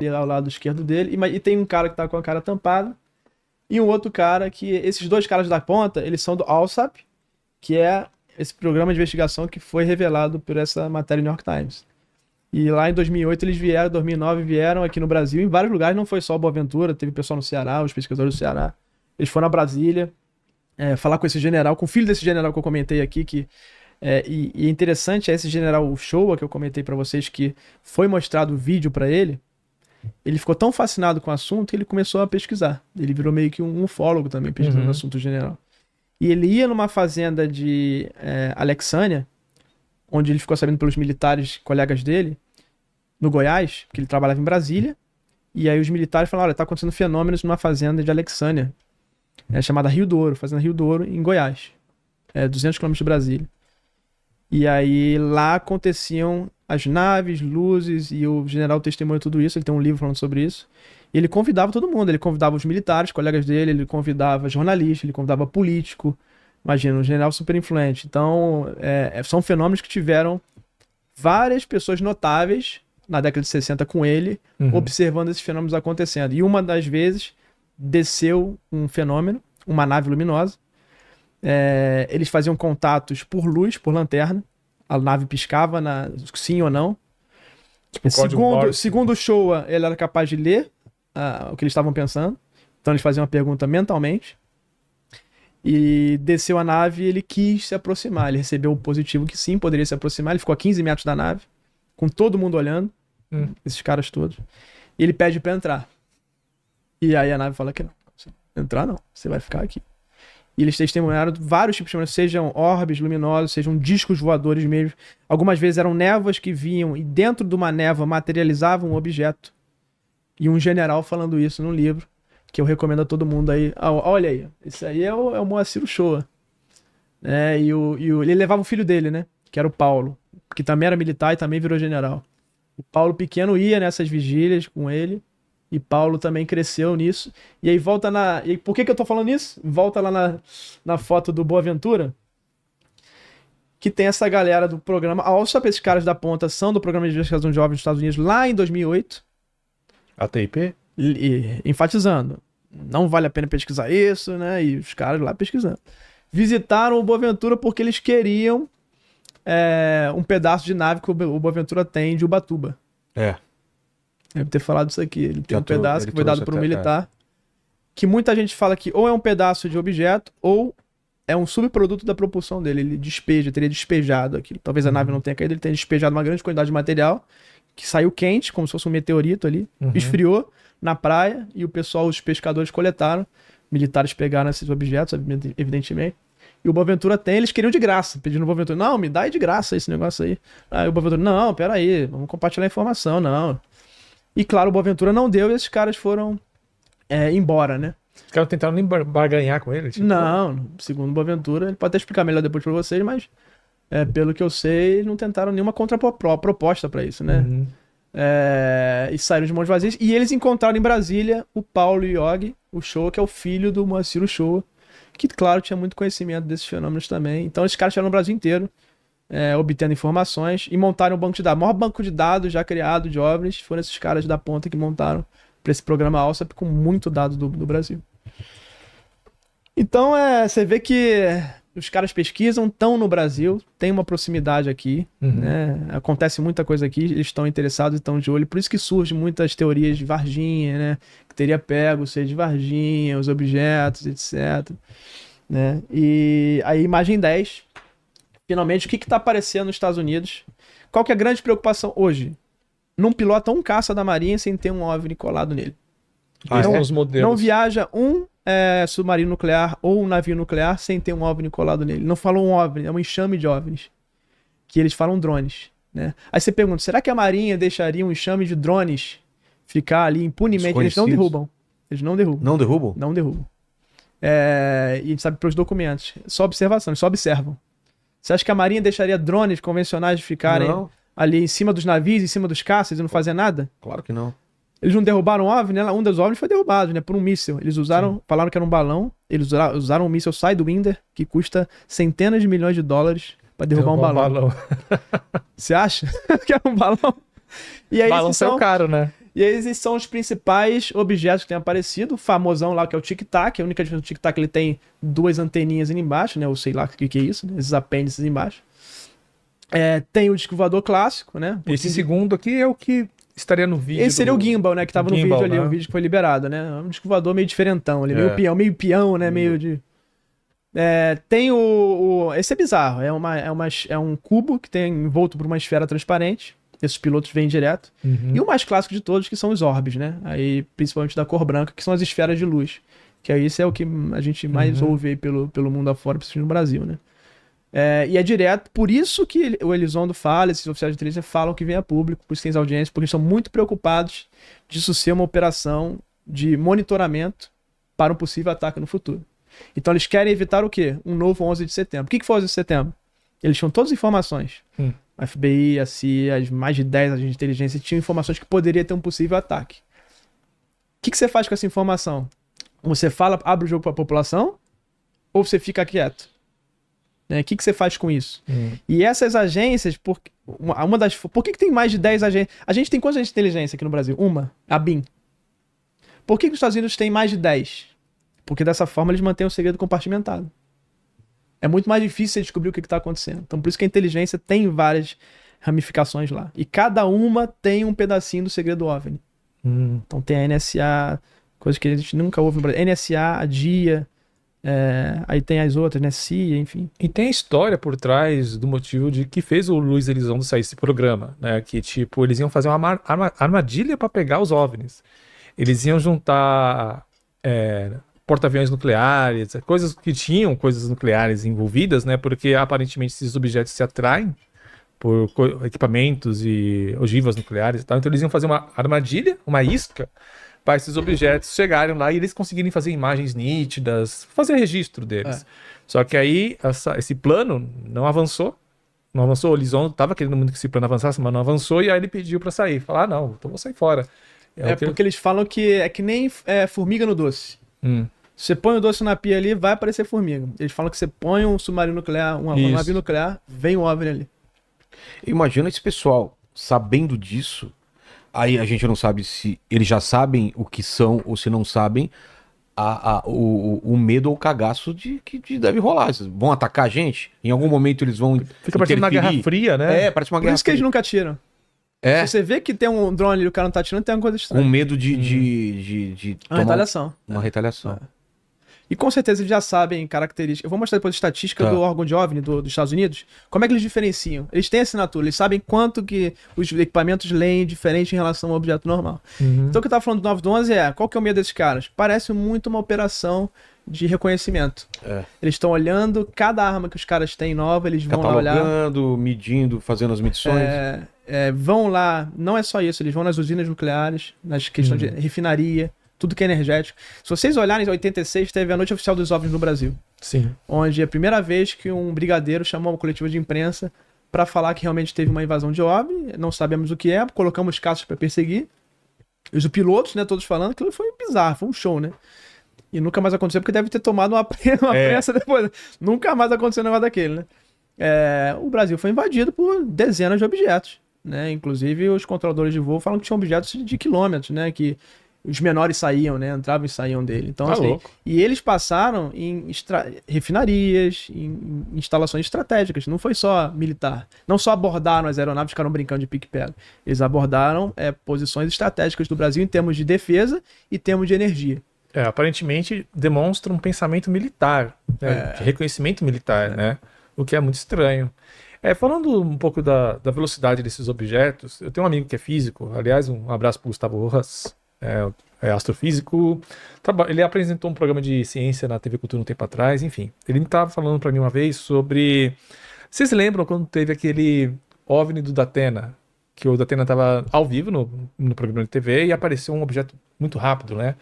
ao lado esquerdo dele, e tem um cara que tá com a cara tampada, e um outro cara que... Esses dois caras da ponta, eles são do ALSAP, que é esse programa de investigação que foi revelado por essa matéria do New York Times. E lá em 2008 eles vieram, 2009 vieram aqui no Brasil, em vários lugares, não foi só o Boaventura, teve pessoal no Ceará, os pesquisadores do Ceará. Eles foram a Brasília, falar com esse general, com o filho desse general que eu comentei aqui, que... E interessante é esse general Shoa, que eu comentei pra vocês, que foi mostrado o vídeo pra ele, ele ficou tão fascinado com o assunto que ele começou a pesquisar. Ele virou meio que um ufólogo também, pesquisando o assunto general. E ele ia numa fazenda de Alexânia, onde ele ficou sabendo pelos militares, colegas dele, no Goiás, que ele trabalhava em Brasília, e aí os militares falaram, olha, tá acontecendo fenômenos numa fazenda de Alexânia, chamada Rio do Ouro, fazenda Rio do Ouro, em Goiás, 200 km de Brasília. E aí lá aconteciam as naves, luzes, e o general testemunhou tudo isso, ele tem um livro falando sobre isso. E ele convidava todo mundo, ele convidava os militares, colegas dele, ele convidava jornalistas, ele convidava político, imagina, um general super influente. Então, são fenômenos que tiveram várias pessoas notáveis na década de 60 com ele, observando esses fenômenos acontecendo. E uma das vezes, desceu um fenômeno, uma nave luminosa, eles faziam contatos por luz, por lanterna. A nave piscava, sim ou não. Tipo, segundo o Shoa, ele era capaz de ler o que eles estavam pensando. Então eles faziam uma pergunta mentalmente. E desceu a nave e ele quis se aproximar. Ele recebeu o positivo que sim, poderia se aproximar. Ele ficou a 15 metros da nave, com todo mundo olhando. Esses caras todos. E ele pede pra entrar. E aí a nave fala que não. Entrar não, você vai ficar aqui. E eles testemunharam vários tipos de fenômenos, sejam orbes luminosos, sejam discos voadores mesmo. Algumas vezes eram névoas que vinham e dentro de uma névoa materializavam um objeto. E um general falando isso no livro, que eu recomendo a todo mundo aí. Olha aí, esse aí é o Moacir Shoa. Ele levava o filho dele, né? Que era o Paulo, que também era militar e também virou general. O Paulo pequeno ia nessas vigílias com ele. E Paulo também cresceu nisso. E aí volta na... E por que eu tô falando isso? Volta lá na foto do Boaventura, que tem essa galera do programa. Só esses caras da ponta são do programa de investigação de jovens dos Estados Unidos lá em 2008. ATIP? Enfatizando. Não vale a pena pesquisar isso, né? E os caras lá pesquisando. Visitaram o Boaventura porque eles queriam um pedaço de nave que o Boaventura tem de Ubatuba. Deve ter falado isso aqui. Ele tem um pedaço que foi dado por um militar. Que muita gente fala que ou é um pedaço de objeto ou é um subproduto da propulsão dele. Ele teria despejado aquilo. Talvez a nave não tenha caído, ele tenha despejado uma grande quantidade de material que saiu quente, como se fosse um meteorito ali, esfriou na praia e o pessoal, os pescadores coletaram. Militares pegaram esses objetos, evidentemente. E o Boaventura eles queriam de graça, pedindo o Boaventura, não, me dá aí de graça esse negócio aí. Aí o Boaventura, não, peraí, vamos compartilhar a informação, não. E claro, o Boaventura não deu e esses caras foram embora, né? Os caras tentaram nem barganhar com ele? Tipo... Não, segundo o Boaventura, ele pode até explicar melhor depois pra vocês, mas pelo que eu sei, não tentaram nenhuma contraproposta pra isso, né? E saíram de mãos vazias. E eles encontraram em Brasília o Paulo Yogi, o Shoa, que é o filho do Moacir Shoa, que, claro, tinha muito conhecimento desses fenômenos também. Então, esses caras estiveram no Brasil inteiro, obtendo informações e montaram um banco de dados. O maior banco de dados já criado de OVNIs foram esses caras da ponta que montaram para esse programa ALSAP com muito dado do Brasil. Então, você vê que os caras pesquisam, estão no Brasil, tem uma proximidade aqui, né? Acontece muita coisa aqui, eles estão interessados, estão de olho, por isso que surgem muitas teorias de Varginha, né? Que teria pego o ser de Varginha, os objetos, etc. Né? E a imagem 10, finalmente, o que está aparecendo nos Estados Unidos? Qual que é a grande preocupação hoje? Não pilota um caça da Marinha sem ter um OVNI colado nele. Não viaja um submarino nuclear ou um navio nuclear sem ter um OVNI colado nele. Não falam um OVNI, é um enxame de OVNIs. Que eles falam drones. Né? Aí você pergunta, será que a Marinha deixaria um enxame de drones ficar ali impunemente? Eles não derrubam. Eles não derrubam. Não derrubam? Não derrubam. E a gente sabe pelos documentos. Só observação, eles só observam. Você acha que a Marinha deixaria drones convencionais ficarem ali em cima dos navios, em cima dos caças e não fazer nada? Claro que não. Eles não derrubaram um OVNI, né? Um dos OVNIs foi derrubado, né? Por um míssil. Eles falaram que era um balão. Eles usaram um míssil Sidewinder, que custa centenas de milhões de dólares pra derrubar um balão. Você acha que era um balão? E aí, balão saiu caro, né? E esses são os principais objetos que têm aparecido. O famosão lá, que é o Tic-Tac. A única diferença do Tic-Tac, ele tem 2 anteninhas ali embaixo, né? Ou sei lá o que é isso, né? Esses apêndices embaixo. Tem o disco voador clássico, né? Esse segundo aqui é o que estaria no vídeo. Esse seria o gimbal, né? Que tava no vídeo ali, o vídeo que foi liberado, né? Um disco voador meio diferentão ali, meio peão, né? Meio de... tem esse é bizarro. É um cubo que tem envolto por uma esfera transparente. Esses pilotos vêm direto. E o mais clássico de todos, que são os orbes, né? Aí, principalmente da cor branca, que são as esferas de luz. Que aí isso é o que a gente mais ouve aí pelo mundo afora, principalmente no Brasil, né? E é direto, por isso que o Elizondo fala, esses oficiais de inteligência falam que vem a público, por isso tem as audiências, porque eles estão muito preocupados disso ser uma operação de monitoramento para um possível ataque no futuro. Então eles querem evitar o quê? Um novo 11 de setembro. O que foi o 11 de setembro? Eles tinham todas as informações. A FBI, a CIA, as mais de 10 agentes de inteligência tinham informações que poderia ter um possível ataque. O que você faz com essa informação? Você abre o jogo para a população ou você fica quieto? O que você faz com isso? E essas agências, por que tem mais de 10 agências? A gente tem quantas agências de inteligência aqui no Brasil? A BIM. Por que os Estados Unidos têm mais de 10? Porque dessa forma eles mantêm o segredo compartimentado. É muito mais difícil você descobrir o que está acontecendo. Então por isso que a inteligência tem várias ramificações lá. E cada uma tem um pedacinho do segredo OVNI. Então tem a NSA, coisa que a gente nunca ouve no Brasil. NSA, a DIA, aí tem as outras, né? CIA, enfim. E tem a história por trás do motivo de que fez o Luiz Elizondo sair desse programa, né? Que tipo, eles iam fazer uma armadilha para pegar os OVNIs. Eles iam juntar porta-aviões nucleares, coisas nucleares envolvidas, né? Porque aparentemente esses objetos se atraem por equipamentos e ogivas nucleares e tal. Então eles iam fazer uma armadilha, uma isca, para esses objetos chegarem lá e eles conseguirem fazer imagens nítidas, fazer registro deles. Só que aí esse plano não avançou. O Elizondo estava querendo muito que esse plano avançasse, mas não avançou, e aí ele pediu para sair. Falar, não, então vou sair fora. Porque eles falam que é que nem formiga no doce. Você põe o doce na pia ali, vai aparecer formiga. Eles falam que você põe um submarino nuclear, um navio nuclear, vem um OVNI ali. Imagina esse pessoal sabendo disso. Aí a gente não sabe se eles já sabem o que são ou se não sabem o medo ou o cagaço que deve rolar. Eles vão atacar a gente? Em algum momento eles vão Fica parecendo uma Guerra Fria, né? Parece uma Por Guerra isso que Fria. eles nunca atiram. Se você vê que tem um drone ali e o cara não tá atirando, tem uma coisa estranha. Com medo de uma retaliação. Uma retaliação. E com certeza eles já sabem características. Eu vou mostrar depois a estatística do órgão de OVNI dos Estados Unidos. Como é que eles diferenciam? Eles têm assinatura, eles sabem quanto que os equipamentos leem diferente em relação ao objeto normal. Então o que eu tava falando do 9 do 11 qual que é o medo desses caras? Parece muito uma operação de reconhecimento. Eles estão olhando cada arma que os caras têm nova, eles vão lá olhar. Catalogando, medindo, fazendo as medições. Vão lá, não é só isso, eles vão nas usinas nucleares, nas questões de refinaria, tudo que é energético. Se vocês olharem, em 86 teve a Noite Oficial dos OVNIs no Brasil. Sim. Onde é a primeira vez que um brigadeiro chamou uma coletiva de imprensa para falar que realmente teve uma invasão de OVNI, não sabemos o que é, colocamos caças para perseguir. Os pilotos, né, todos falando, aquilo foi bizarro, foi um show, né? E nunca mais aconteceu, porque deve ter tomado uma prensa depois. Nunca mais aconteceu um negócio daquele, né? O Brasil foi invadido por dezenas de objetos, né? Inclusive, os controladores de voo falam que tinham objetos de quilômetros, né? Que os menores saíam, né? Entravam e saíam dele. Então, e eles passaram em refinarias, em instalações estratégicas. Não foi só militar. Não só abordaram as aeronaves, ficaram brincando de pique-pega. Eles abordaram posições estratégicas do Brasil em termos de defesa e termos de energia. Aparentemente demonstra um pensamento militar, né? De reconhecimento militar, né? O que é muito estranho. Falando um pouco da velocidade desses objetos, eu tenho um amigo que é físico, aliás, um abraço para o Gustavo Rojas, é astrofísico, ele apresentou um programa de ciência na TV Cultura um tempo atrás, enfim. Ele estava falando para mim uma vez sobre... Vocês lembram quando teve aquele OVNI do Datena? Que o Datena estava ao vivo no programa de TV e apareceu um objeto muito rápido, né?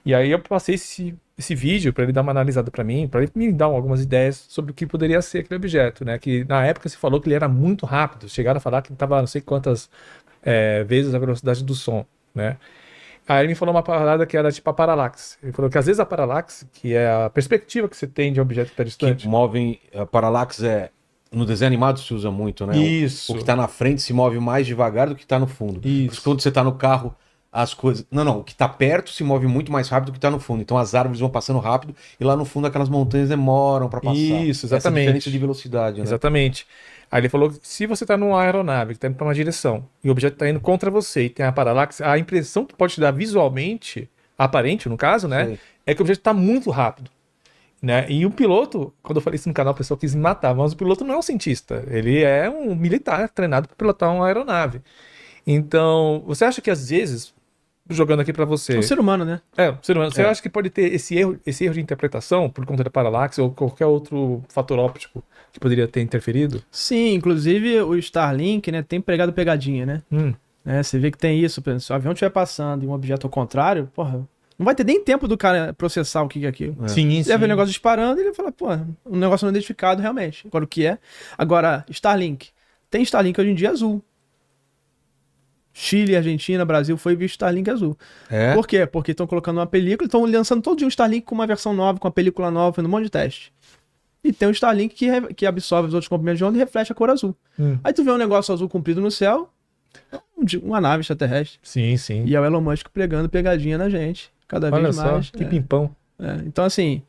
E aí eu passei esse vídeo para ele dar uma analisada para mim, para ele me dar algumas ideias sobre o que poderia ser aquele objeto, né? Que na época se falou que ele era muito rápido, chegaram a falar que ele estava não sei quantas vezes a velocidade do som, né? Aí ele me falou uma parada que era tipo a paralaxe. Ele falou que às vezes a paralaxe, que é a perspectiva que você tem de um objeto que está distante. Que movem, a paralaxe no desenho animado se usa muito, né? Isso. O que está na frente se move mais devagar do que está no fundo. Isso. Quando você está no carro, as coisas... Não, o que tá perto se move muito mais rápido do que tá no fundo. Então as árvores vão passando rápido e lá no fundo aquelas montanhas demoram para passar. Isso, Essa exatamente. diferença de velocidade, né? Exatamente. Aí ele falou que se você tá numa aeronave que tá indo pra uma direção e o objeto tá indo contra você e tem a paralaxe, a impressão que pode te dar visualmente, aparente no caso, né, Sei. é que o objeto tá muito rápido. Né? E o piloto, quando eu falei isso no canal, o pessoal quis me matar, mas o piloto não é um cientista, ele é um militar treinado para pilotar uma aeronave. Então, você acha que às vezes, jogando aqui para você, É um ser humano, né? ser humano, você É. acha que pode ter esse erro de interpretação por conta da paralaxe ou qualquer outro fator óptico que poderia ter interferido? Sim, inclusive o Starlink, né, tem pregado pegadinha, né? Né, você vê que tem isso, por exemplo, se o avião estiver passando e um objeto ao contrário, porra, não vai ter nem tempo do cara processar o que é aquilo. Sim, Ele vai ver o negócio disparando e ele vai falar, pô, um negócio não identificado realmente. Agora o que é? Agora, Starlink. Tem Starlink hoje em dia azul. Chile, Argentina, Brasil foi visto Starlink azul. É? Por quê? Porque estão colocando uma película, estão lançando todo dia um Starlink com uma versão nova, com uma película nova, fazendo um monte de teste. E tem um Starlink que absorve os outros comprimentos de onda e reflete a cor azul. Aí tu vê um negócio azul comprido no céu, uma nave extraterrestre. Sim, sim. E é o Elon Musk pregando pegadinha na gente, cada Olha vez só, mais. que pimpão. Então assim,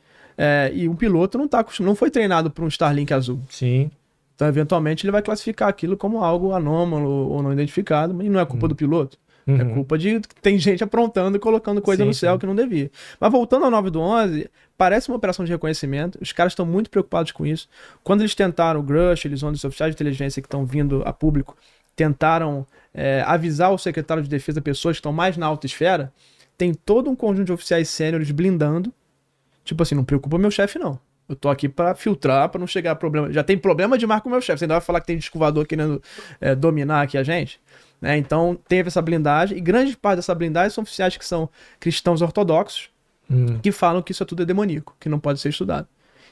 e um piloto não foi treinado por um Starlink azul. Sim. Então, eventualmente, ele vai classificar aquilo como algo anômalo ou não identificado, mas não é culpa do piloto. É culpa de que tem gente aprontando e colocando coisa Sim, no céu sim. que não devia. Mas voltando ao 9 do 11, parece uma operação de reconhecimento. Os caras estão muito preocupados com isso. Quando eles tentaram, o Grush, eles os oficiais de inteligência que estão vindo a público, tentaram avisar o secretário de defesa, pessoas que estão mais na alta esfera, tem todo um conjunto de oficiais sêniores blindando. Tipo assim, não preocupa meu chefe, não. Eu tô aqui pra filtrar, pra não chegar a problema. Já tem problema demais com o meu chefe. Você ainda vai falar que tem disco voador querendo dominar aqui a gente? Né? Então, teve essa blindagem. E grande parte dessa blindagem são oficiais que são cristãos ortodoxos, que falam que isso é tudo demoníaco, que não pode ser estudado.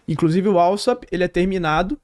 Inclusive, o ALSAP, ele é terminado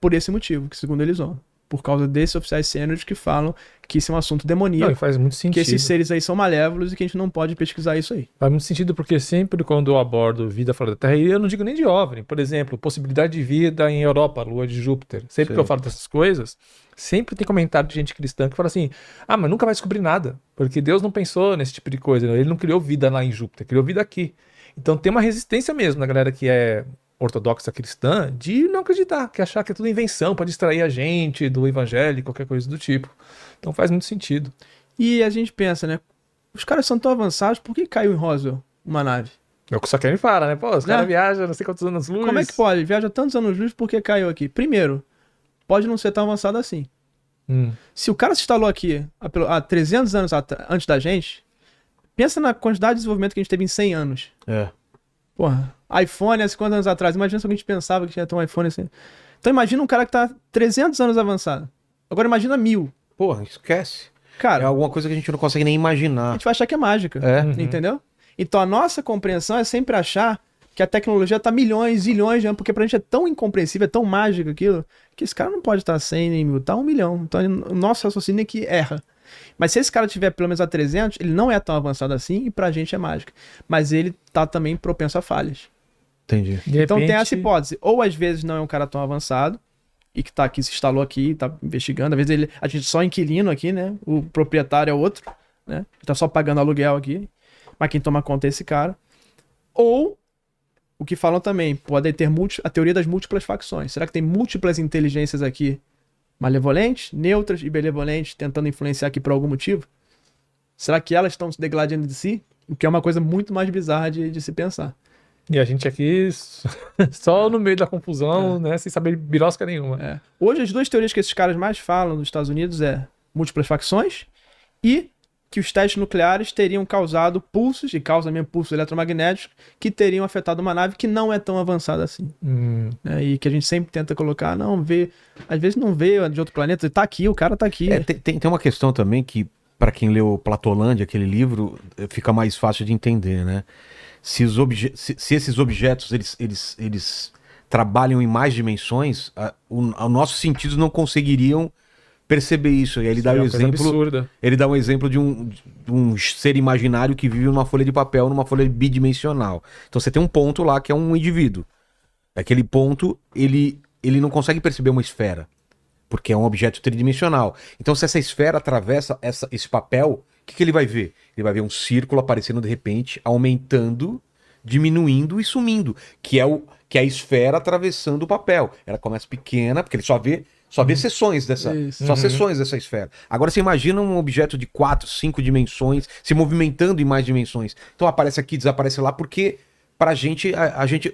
por esse motivo, que segundo eles vão. Por causa desses oficiais sêniores que falam que isso é um assunto demoníaco. Não, faz muito sentido. Que esses seres aí são malévolos e que a gente não pode pesquisar isso aí. Faz muito sentido porque sempre quando eu abordo vida fora da Terra, e eu não digo nem de OVNI, por exemplo, possibilidade de vida em Europa, Lua de Júpiter. Sempre que eu falo dessas coisas, sempre tem comentário de gente cristã que fala assim, mas nunca vai descobrir nada, porque Deus não pensou nesse tipo de coisa, ele não criou vida lá em Júpiter, criou vida aqui. Então tem uma resistência mesmo na galera que é ortodoxa cristã de não acreditar, que achar que é tudo invenção para distrair a gente do evangelho, qualquer coisa do tipo. Então faz muito sentido. E a gente pensa, né? Os caras são tão avançados, por que caiu em Roswell uma nave? É o que o Saquene fala, né? Pô, os caras viajam não sei quantos anos-luz. Como é que pode? Viaja tantos anos-luz, por que caiu aqui? Primeiro, pode não ser tão avançado assim. Se o cara se instalou aqui há 300 anos antes da gente, pensa na quantidade de desenvolvimento que a gente teve em 100 anos. Porra, iPhone há 50 anos atrás. Imagina se alguém pensaava que tinha ter um iPhone assim. Então imagina um cara que tá 300 anos avançado. Agora imagina 1000. Porra, esquece. Cara, É alguma coisa que a gente não consegue nem a imaginar. gente vai achar que é mágica. Entendeu? Então a nossa compreensão é sempre achar que a tecnologia tá milhões, zilhões de anos, porque pra gente é tão incompreensível, é tão mágico aquilo, que esse cara não pode estar 100 nem 1000, tá 1 milhão. Então o nosso raciocínio é que erra. Mas se esse cara tiver pelo menos a 300, ele não é tão avançado assim e pra gente é mágica. Mas ele tá também propenso a falhas. Entendi. Então tem essa hipótese. Ou às vezes não é um cara tão avançado e que tá aqui, se instalou aqui, tá investigando. Às vezes a gente só inquilino aqui, né? O proprietário é outro, né? Tá só pagando aluguel aqui. Mas quem toma conta é esse cara. Ou, o que falam também, pode ter a teoria das múltiplas facções. Será que tem múltiplas inteligências aqui malevolentes, neutras e benevolentes tentando influenciar aqui por algum motivo? Será que elas estão se degladiando de si? O que é uma coisa muito mais bizarra de se pensar. E a gente aqui só no meio da confusão, né? Sem saber birosca nenhuma. Hoje, as duas teorias que esses caras mais falam nos Estados Unidos é múltiplas facções e que os testes nucleares teriam causado pulsos, e causam mesmo pulsos eletromagnéticos, que teriam afetado uma nave que não é tão avançada assim. E que a gente sempre tenta colocar, às vezes não veio de outro planeta, tá aqui, o cara tá aqui. Tem uma questão também que, para quem leu Platolândia, aquele livro, fica mais fácil de entender, né? Se esses objetos eles trabalham em mais dimensões, os nossos sentidos não conseguiriam perceber isso. E aí ele dá o exemplo. Absurda. Ele dá um exemplo de um ser imaginário que vive numa folha de papel, numa folha bidimensional. Então você tem um ponto lá que é um indivíduo. Aquele ponto, ele não consegue perceber uma esfera, porque é um objeto tridimensional. Então se essa esfera atravessa esse papel, que ele vai ver? Ele vai ver um círculo aparecendo de repente, aumentando, diminuindo e sumindo, que é a esfera atravessando o papel. Ela começa pequena, porque ele só vê seções dessa, Isso. só seções dessa esfera. Agora você imagina um objeto de 4, 5 dimensões se movimentando em mais dimensões. Então aparece aqui, desaparece lá, porque pra gente,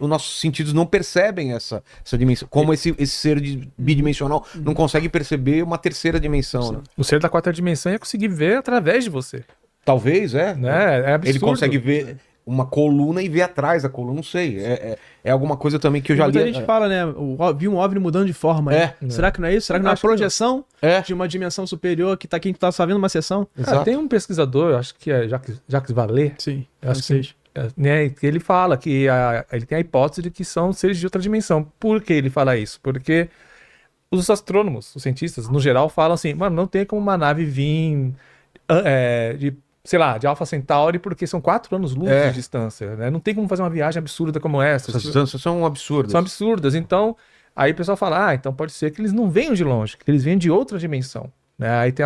os nossos sentidos não percebem essa dimensão. Como esse ser bidimensional não consegue perceber uma terceira dimensão, né? O ser da quarta dimensão ia conseguir ver através de você. Talvez, Né? É absurdo. Ele consegue ver uma coluna e ver atrás da coluna, não sei. É alguma coisa também que eu já li. Muita gente fala, né? Vi um OVNI mudando de forma. É. Né? Será que não é isso? Será que não é uma Acho que não. projeção É. de uma dimensão superior que tá aqui, que tá só vendo uma sessão? Exato. Tem um pesquisador, acho que é Jacques Vallée, Sim, acho que, né, que ele fala que ele tem a hipótese de que são seres de outra dimensão. Por que ele fala isso? Porque os astrônomos, os cientistas, no geral, falam assim, mano, não tem como uma nave vir de Alpha Centauri, porque são 4 anos-luz de distância, né? Não tem como fazer uma viagem absurda como essa. Essas distâncias são absurdas. São absurdas. Então, aí o pessoal fala, então pode ser que eles não venham de longe, que eles venham de outra dimensão. Né? Aí tem